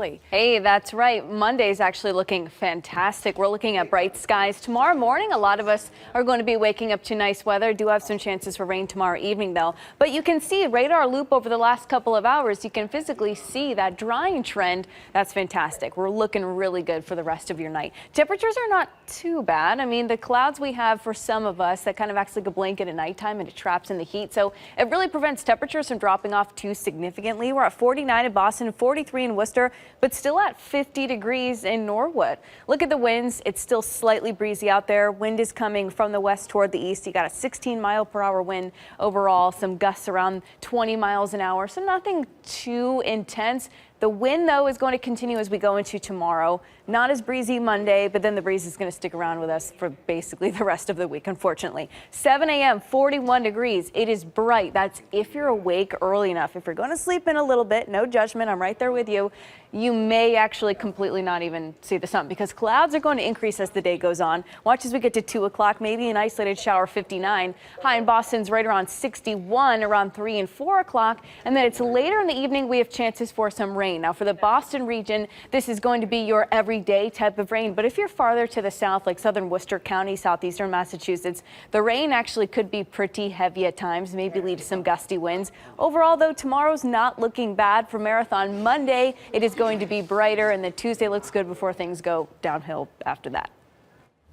Hey, that's right. Monday's actually looking fantastic. We're looking at bright skies. Tomorrow morning, a lot of us are going to be waking up to nice weather. Do have some chances for rain tomorrow evening, though. But you can see radar loop over the last couple of hours. You can physically see that drying trend. That's fantastic. We're looking really good for the rest of your night. Temperatures are not too bad. I mean, the clouds we have for some of us, that kind of acts like a blanket at nighttime and it traps in the heat. So it really prevents temperatures from dropping off too significantly. We're at 49 in Boston, 43 in Worcester, but still at 50 degrees in Norwood. Look at the winds. It's still slightly breezy out there. Wind is coming from the west toward the east. You got a 16-mile-per-hour wind overall, some gusts around 20 miles an hour, so nothing too intense. The wind, though, is going to continue as we go into tomorrow. Not as breezy Monday, but then the breeze is going to stick around with us for basically the rest of the week, unfortunately. 7 a.m., 41 degrees. It is bright. That's if you're awake early enough. If you're going to sleep in a little bit, no judgment, I'm right there with you. You may actually completely not even see the sun because clouds are going to increase as the day goes on. Watch as we get to 2 o'clock, maybe an isolated shower, 59. High in Boston's right around 61, around 3 and 4 o'clock. And then it's later in the evening we have chances for some rain. Now, for the Boston region, this is going to be your everyday type of rain. But if you're farther to the south, like southern Worcester County, southeastern Massachusetts, the rain actually could be pretty heavy at times, maybe lead to some gusty winds. Overall, though, tomorrow's not looking bad for Marathon. Monday, it is going to be brighter, and then Tuesday looks good before things go downhill after that.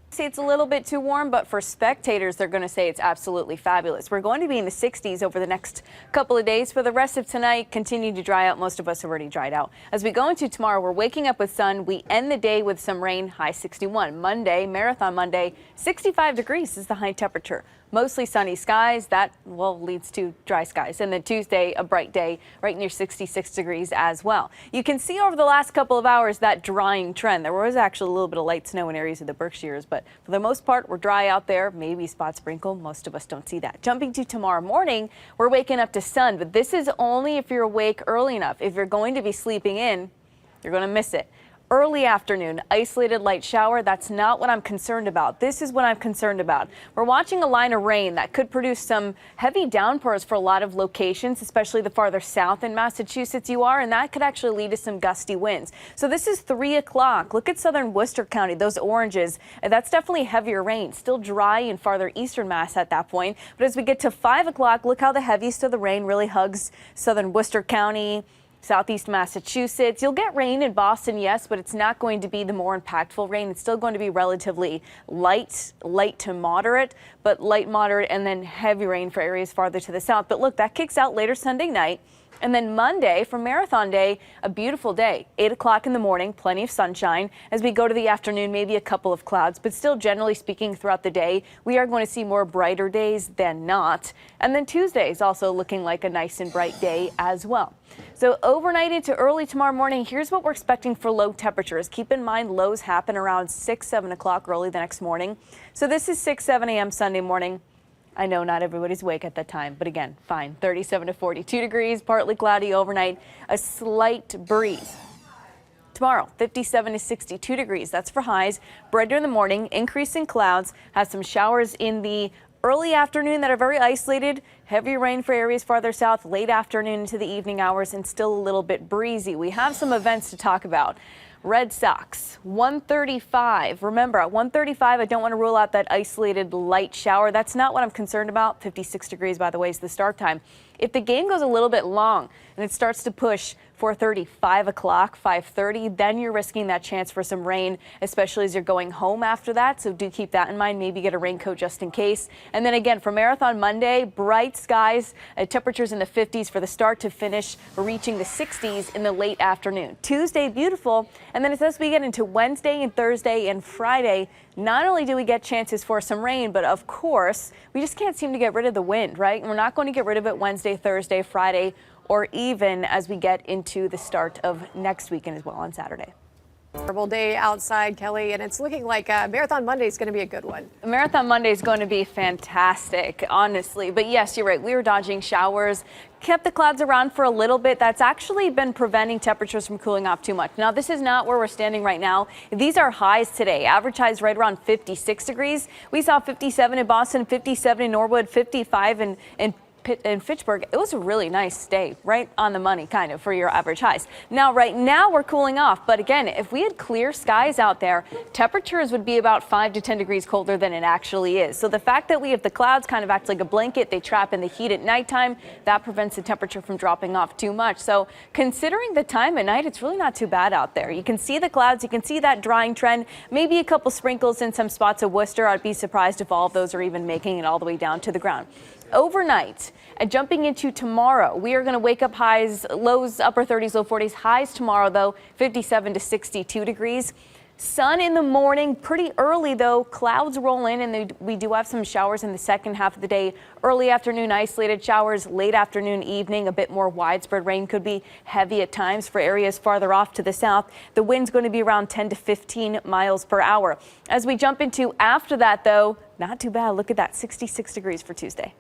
Say it's a little bit too warm, but for spectators, they're going to say it's absolutely fabulous. We're going to be in the 60s over the next couple of days. For the rest of tonight, continue to dry out. Most of us have already dried out. As we go into tomorrow, we're waking up with sun. We end the day with some rain, high 61. Monday, Marathon Monday, 65 degrees is the high temperature. Mostly sunny skies. That, well, leads to dry skies. And then Tuesday, a bright day right near 66 degrees as well. You can see over the last couple of hours that drying trend. There was actually a little bit of light snow in areas of the Berkshires, but for the most part, we're dry out there. Maybe spot sprinkle. Most of us don't see that. Jumping to tomorrow morning, we're waking up to sun, but this is only if you're awake early enough. If you're going to be sleeping in, you're going to miss it. Early afternoon, isolated light shower. That's not what I'm concerned about. This is what I'm concerned about. We're watching a line of rain that could produce some heavy downpours for a lot of locations, especially the farther south in Massachusetts you are, and that could actually lead to some gusty winds. So this is 3 o'clock. Look at southern Worcester County, those oranges. That's definitely heavier rain. Still dry in farther eastern Mass at that point. But as we get to 5 o'clock, look how the heaviest of the rain really hugs southern Worcester County, southeast Massachusetts. You'll get rain in Boston, yes, but it's not going to be the more impactful rain. It's still going to be relatively light to moderate, but light, moderate, and then heavy rain for areas farther to the south. But look, that kicks out later Sunday night. And then Monday, for Marathon Day, a beautiful day. 8 o'clock in the morning, plenty of sunshine. As we go to the afternoon, maybe a couple of clouds, but still generally speaking throughout the day, we are going to see more brighter days than not. And then Tuesday is also looking like a nice and bright day as well. So overnight into early tomorrow morning, here's what we're expecting for low temperatures. Keep in mind lows happen around 6, 7 o'clock early the next morning. So this is 6, 7 a.m. Sunday morning. I know not everybody's awake at that time, but again, fine. 37 to 42 degrees, partly cloudy overnight, a slight breeze. Tomorrow, 57 to 62 degrees. That's for highs. Brighter in the morning, increase in clouds, has some showers in the early afternoon that are very isolated. Heavy rain for areas farther south, late afternoon into the evening hours, and still a little bit breezy. We have some events to talk about. Red Sox, 135. Remember, at 135, I don't want to rule out that isolated light shower. That's not what I'm concerned about. 56 degrees, by the way, is the start time. If the game goes a little bit long and it starts to push 4:30, 5 o'clock, 5:30, then you're risking that chance for some rain, especially as you're going home after that. So do keep that in mind. Maybe get a raincoat just in case. And then again, for Marathon Monday, bright skies, temperatures in the 50s for the start to finish, reaching the 60s in the late afternoon. Tuesday, beautiful. And then as we get into Wednesday and Thursday and Friday, not only do we get chances for some rain, but of course, we just can't seem to get rid of the wind, right? And we're not going to get rid of it Wednesday, Thursday, Friday, or even as we get into the start of next weekend as well on Saturday. Terrible day outside, Kelly, and it's looking like Marathon Monday is going to be a good one. Marathon Monday is going to be fantastic, honestly. But yes, you're right. We were dodging showers, kept the clouds around for a little bit. That's actually been preventing temperatures from cooling off too much. Now, this is not where we're standing right now. These are highs today. Average highs right around 56 degrees. We saw 57 in Boston, 57 in Norwood, 55 in in Fitchburg, it was a really nice day, right on the money kind of for your average highs. Now, right now we're cooling off, but again, if we had clear skies out there, temperatures would be about 5 to 10 degrees colder than it actually is. So the fact that we have the clouds kind of act like a blanket, they trap in the heat at nighttime, that prevents the temperature from dropping off too much. So considering the time of night, it's really not too bad out there. You can see the clouds, you can see that drying trend, maybe a couple sprinkles in some spots of Worcester. I'd be surprised if all of those are even making it all the way down to the ground. Overnight and jumping into tomorrow, we are going to wake up highs, lows, upper 30s, low 40s. Highs tomorrow, though, 57 to 62 degrees. Sun in the morning, pretty early, though. Clouds roll in, and we do have some showers in the second half of the day. Early afternoon, isolated showers. Late afternoon, evening, a bit more widespread rain could be heavy at times for areas farther off to the south. The wind's going to be around 10 to 15 miles per hour. As we jump into after that, though, not too bad. Look at that, 66 degrees for Tuesday.